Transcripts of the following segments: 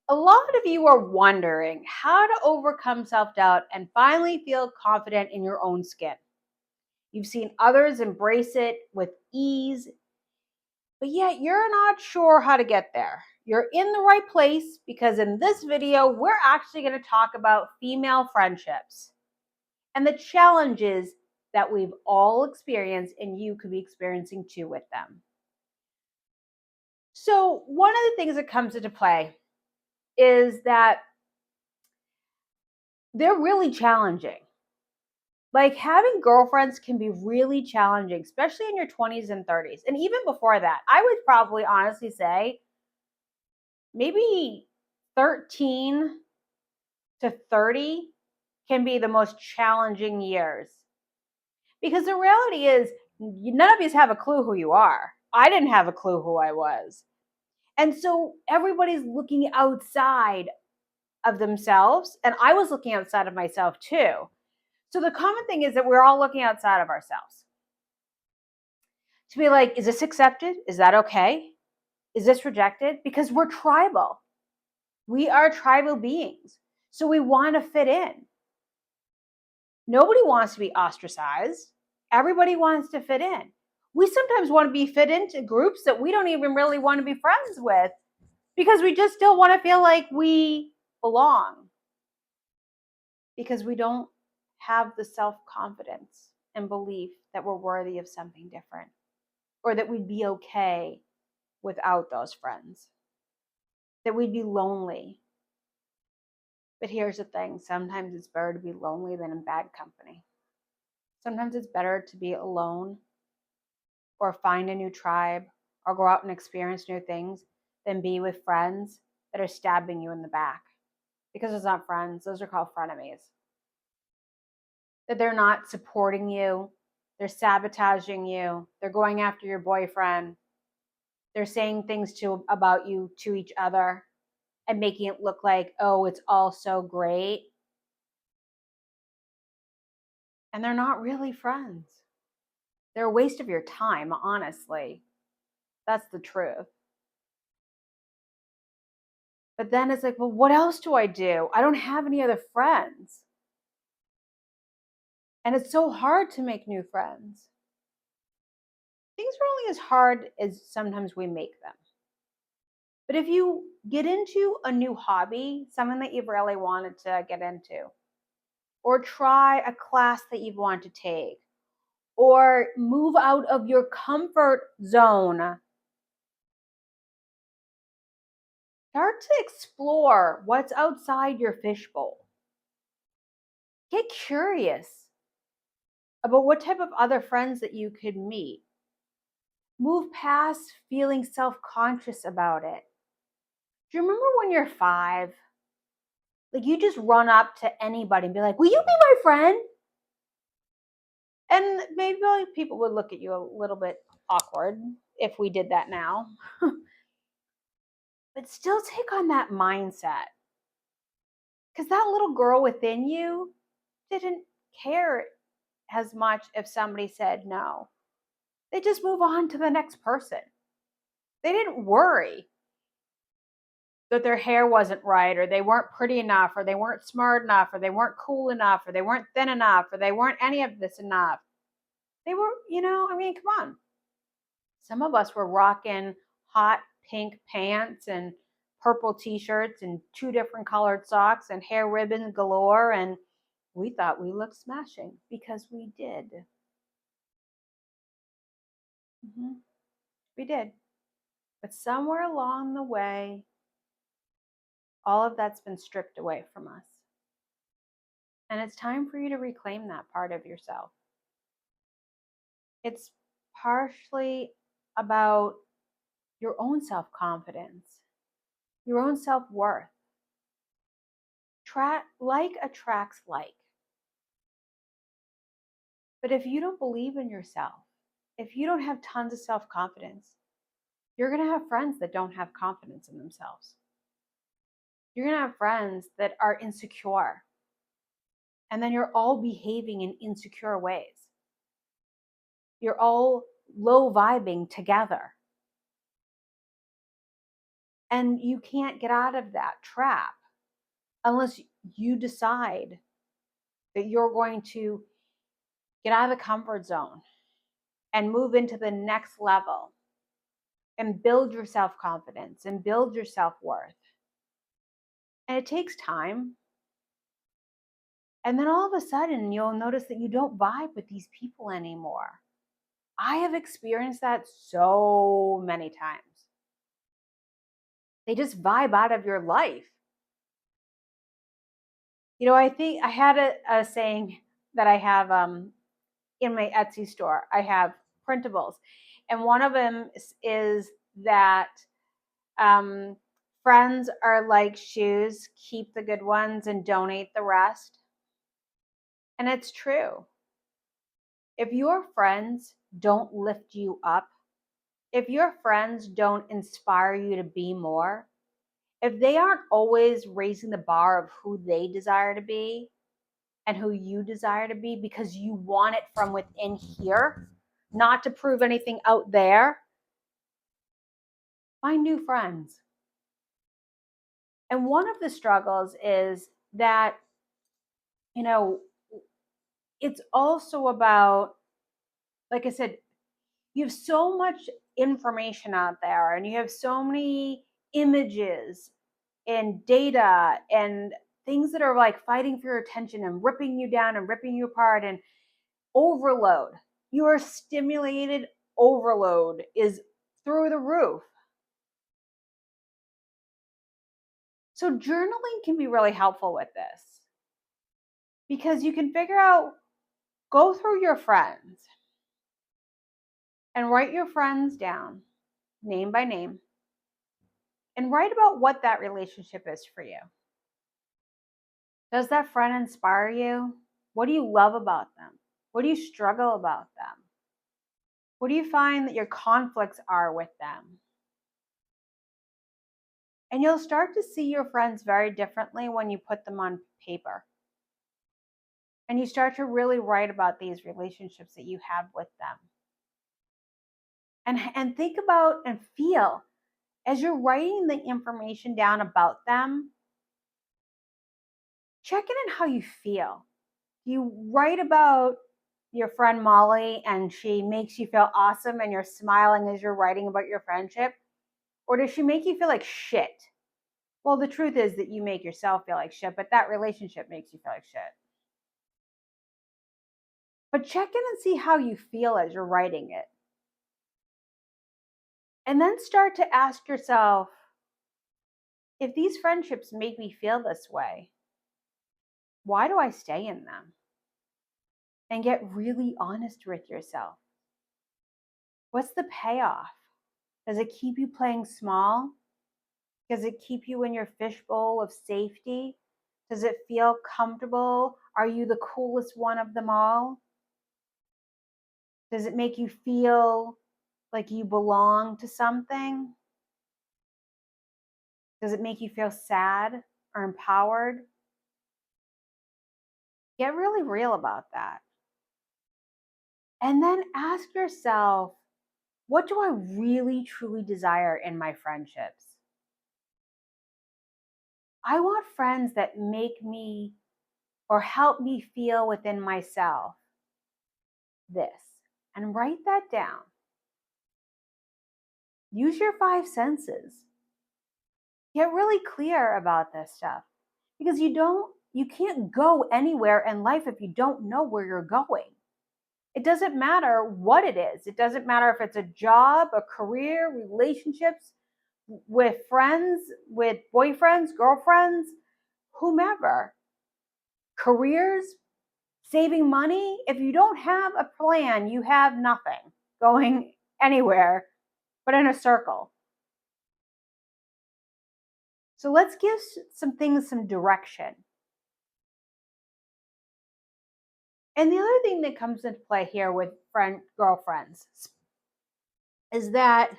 A lot of you are wondering how to overcome self doubt and finally feel confident in your own skin. You've seen others embrace it with ease, but yet you're not sure how to get there. You're in the right place because in this video, we're actually going to talk about female friendships and the challenges that we've all experienced and you could be experiencing too with them. So, one of the things that comes into play is that they're really challenging. Like having girlfriends can be really challenging, especially in your 20s and 30s. And even before that, I would probably honestly say maybe 13 to 30 can be the most challenging years. Because the reality is, none of you have a clue who you are. I didn't have a clue who I was. And so everybody's looking outside of themselves. And I was looking outside of myself too. So the common thing is that we're all looking outside of ourselves to be like, is this accepted? Is that okay? Is this rejected? Because we're tribal. We are tribal beings. So we want to fit in. Nobody wants to be ostracized. Everybody wants to fit in. We sometimes want to be fit into groups that we don't even really want to be friends with because we just still want to feel like we belong because we don't have the self-confidence and belief that we're worthy of something different or that we'd be okay without those friends, that we'd be lonely. But here's the thing, sometimes it's better to be lonely than in bad company. Sometimes it's better to be alone or find a new tribe or go out and experience new things than be with friends that are stabbing you in the back. Because those aren't friends, those are called frenemies. That they're not supporting you, they're sabotaging you, they're going after your boyfriend, they're saying things about you to each other and making it look like, oh, it's all so great. And they're not really friends. They're a waste of your time, honestly. That's the truth. But then it's like, well, what else do I do? I don't have any other friends. And it's so hard to make new friends. Things are only as hard as sometimes we make them. But if you get into a new hobby, something that you've really wanted to get into, or try a class that you've wanted to take, or move out of your comfort zone, start to explore what's outside your fishbowl. Get curious about what type of other friends that you could meet. Move past feeling self-conscious about it. Do you remember when you're 5? Like you just run up to anybody and be like, will you be my friend? And maybe people would look at you a little bit awkward if we did that now. But still take on that mindset. Because that little girl within you didn't care as much if somebody said no. They just move on to the next person. They didn't worry that their hair wasn't right, or they weren't pretty enough, or they weren't smart enough, or they weren't cool enough, or they weren't thin enough, or they weren't any of this enough. They were, I mean, come on. Some of us were rocking hot pink pants and purple t-shirts and 2 different colored socks and hair ribbons galore, and we thought we looked smashing because we did. We did. But somewhere along the way, all of that's been stripped away from us. And it's time for you to reclaim that part of yourself. It's partially about your own self-confidence, your own self-worth. Like attracts like. But if you don't believe in yourself, if you don't have tons of self-confidence, you're going to have friends that don't have confidence in themselves. You're going to have friends that are insecure. And then you're all behaving in insecure ways. You're all low vibing together. And you can't get out of that trap unless you decide that you're going to get out of the comfort zone and move into the next level and build your self confidence and build your self worth. And it takes time. And then all of a sudden, you'll notice that you don't vibe with these people anymore. I have experienced that so many times. They just vibe out of your life. I think I had a saying that I have in my Etsy store. I have printables. And one of them is that friends are like shoes, keep the good ones and donate the rest. And it's true. If your friends don't lift you up, if your friends don't inspire you to be more, if they aren't always raising the bar of who they desire to be and who you desire to be because you want it from within here, not to prove anything out there, find new friends. And one of the struggles is that, it's also about, like I said, you have so much information out there and you have so many images and data and things that are like fighting for your attention and ripping you down and ripping you apart and overload. Your stimulated overload is through the roof. So journaling can be really helpful with this because you can figure out, go through your friends and write your friends down name by name and write about what that relationship is for you. Does that friend inspire you? What do you love about them? What do you struggle about them? What do you find that your conflicts are with them? And you'll start to see your friends very differently when you put them on paper. And you start to really write about these relationships that you have with them. And think about and feel as you're writing the information down about them, check in on how you feel. You write about your friend Molly and she makes you feel awesome and you're smiling as you're writing about your friendship? Or does she make you feel like shit? Well, the truth is that you make yourself feel like shit, but that relationship makes you feel like shit. But check in and see how you feel as you're writing it. And then start to ask yourself, if these friendships make me feel this way, why do I stay in them? And get really honest with yourself. What's the payoff? Does it keep you playing small? Does it keep you in your fishbowl of safety? Does it feel comfortable? Are you the coolest one of them all? Does it make you feel like you belong to something? Does it make you feel sad or empowered? Get really real about that. And then ask yourself, what do I really truly desire in my friendships? I want friends that make me or help me feel within myself this. And write that down. Use your five senses. Get really clear about this stuff because you can't go anywhere in life if you don't know where you're going. It doesn't matter what it is. It doesn't matter if it's a job, a career, relationships with friends, with boyfriends, girlfriends, whomever. Careers, saving money. If you don't have a plan, you have nothing going anywhere but in a circle. So let's give some things some direction. And the other thing that comes into play here with girlfriends is that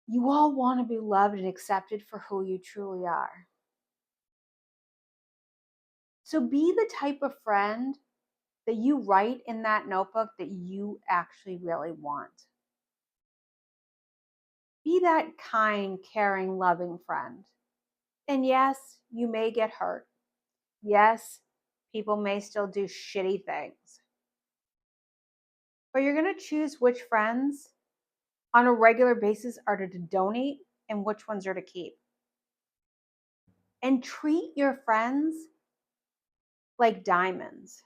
you all want to be loved and accepted for who you truly are. So be the type of friend that you write in that notebook that you actually really want. Be that kind, caring, loving friend. And yes, you may get hurt. Yes, people may still do shitty things. But you're going to choose which friends on a regular basis are to donate and which ones are to keep. And treat your friends like diamonds.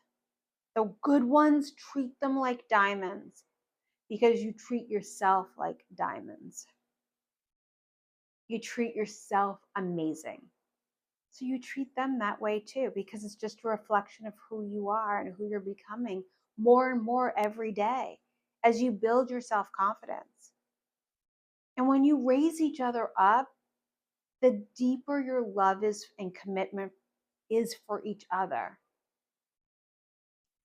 The good ones, treat them like diamonds because you treat yourself like diamonds. You treat yourself amazing. So you treat them that way too, because it's just a reflection of who you are and who you're becoming more and more every day as you build your self confidence. And when you raise each other up, the deeper your love is and commitment is for each other.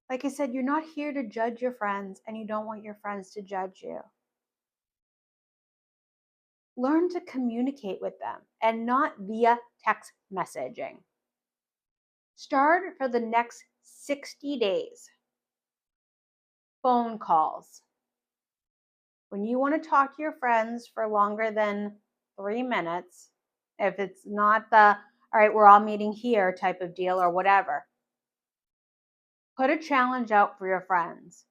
Like I said, you're not here to judge your friends, and you don't want your friends to judge you. Learn to communicate with them and not via text messaging. Start for the next 60 days. Phone calls. When you want to talk to your friends for longer than 3 minutes, if it's not the, all right, we're all meeting here type of deal or whatever, put a challenge out for your friends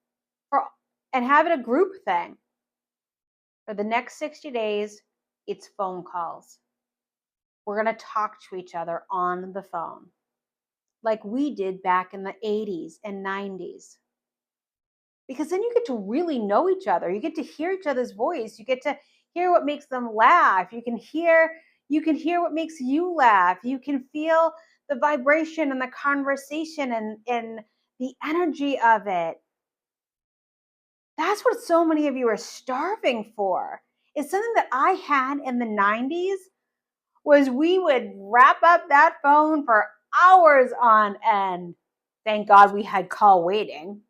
and have it a group thing. For the next 60 days, it's phone calls. We're going to talk to each other on the phone like we did back in the 80s and 90s. Because then you get to really know each other. You get to hear each other's voice. You get to hear what makes them laugh. You can hear what makes you laugh. You can feel the vibration and the conversation and the energy of it. That's what so many of you are starving for. It's something that I had in the 90s was we would wrap up that phone for hours on end. Thank God we had call waiting.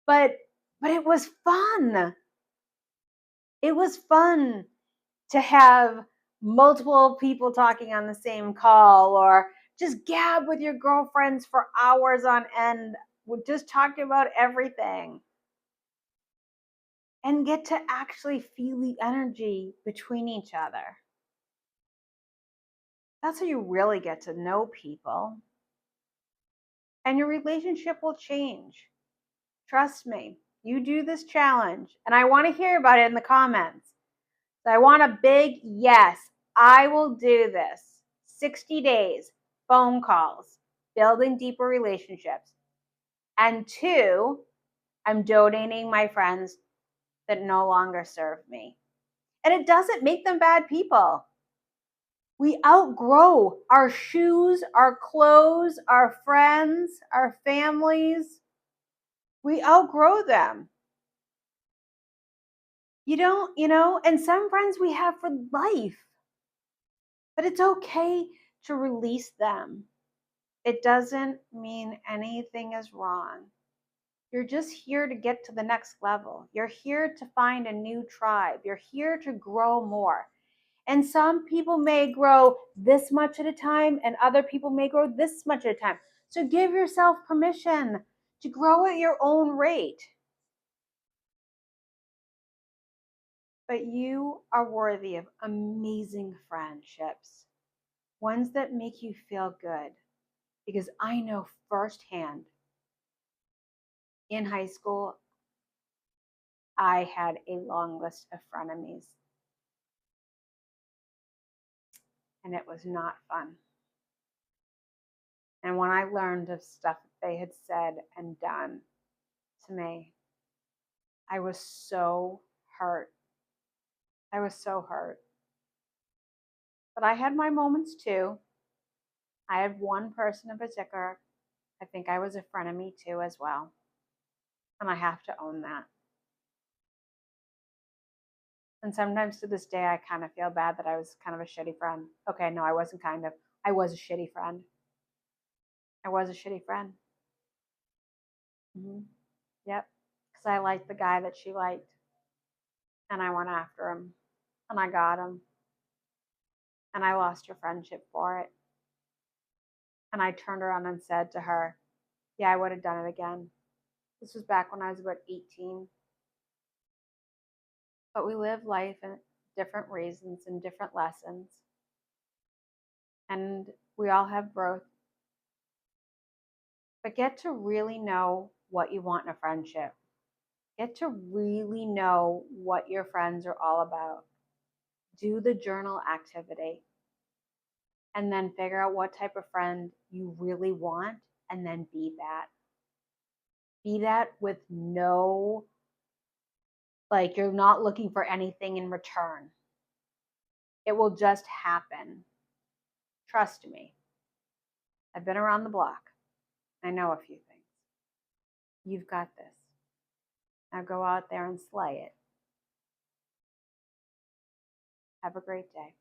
But it was fun. It was fun to have multiple people talking on the same call or just gab with your girlfriends for hours on end, just talking about everything. And get to actually feel the energy between each other. That's how you really get to know people. And your relationship will change. Trust me, you do this challenge, and I want to hear about it in the comments. So I want a big yes, I will do this. 60 days, phone calls, building deeper relationships. And 2, I'm donating my friends that no longer serve me. And it doesn't make them bad people. We outgrow our shoes, our clothes, our friends, our families. We outgrow them. You don't, and some friends we have for life. But it's okay to release them. It doesn't mean anything is wrong. You're just here to get to the next level. You're here to find a new tribe. You're here to grow more. And some people may grow this much at a time, and other people may grow this much at a time. So give yourself permission to grow at your own rate. But you are worthy of amazing friendships, ones that make you feel good. Because I know firsthand in high school, I had a long list of frenemies. And it was not fun. And when I learned of stuff that they had said and done to me, I was so hurt. I was so hurt. But I had my moments too. I had one person in particular. I think I was a frenemy too as well. And I have to own that. And sometimes to this day, I kind of feel bad that I was kind of a shitty friend. Okay, no, I wasn't kind of. I was a shitty friend. I was a shitty friend. Mm-hmm. Yep. Because I liked the guy that she liked. And I went after him. And I got him. And I lost her friendship for it. And I turned around and said to her, yeah, I would have done it again. This was back when I was about 18. But we live life in different reasons and different lessons. And we all have growth. But get to really know what you want in a friendship. Get to really know what your friends are all about. Do the journal activity and then figure out what type of friend you really want and then be that. Be that with no, like, you're not looking for anything in return. It will just happen. Trust me. I've been around the block. I know a few things. You've got this. Now go out there and slay it. Have a great day.